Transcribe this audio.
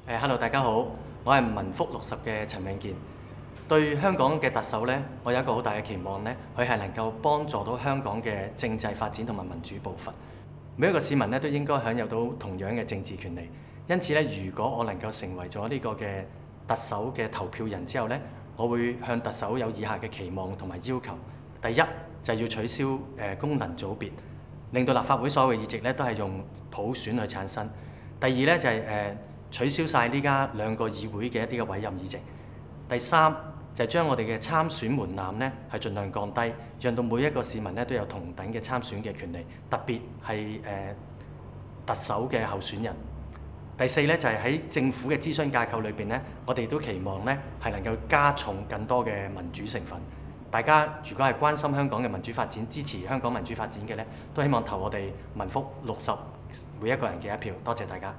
Hello，大家好，我係民福60嘅陳永健。對香港嘅特首呢，我有一個好大嘅期望呢，佢係能夠幫助到香港嘅政制發展同埋民主步伐。每一個市民呢，都應該享有到同樣嘅政治權利。因此呢，如果我能夠成為咗呢個嘅特首嘅投票人之後呢，我會向特首有以下嘅期望同埋要求。第一就係要取消功能組別，令到立法會所有嘅議席呢都係用普選去產生。第二呢，就係取消晒呢家兩個議會嘅一啲嘅委任議席。第三就係將我哋嘅參選門檻呢係盡量降低，讓到每一個市民呢都有同等嘅參選嘅權利，特別係特首嘅候選人。第四呢，就係喺政府嘅諮詢架構裏邊呢，我哋都期望呢係能夠加重更多嘅民主成分。大家如果係關心香港嘅民主發展、支持香港民主發展嘅呢，都希望投我哋民福60每一個人嘅一票。多謝大家。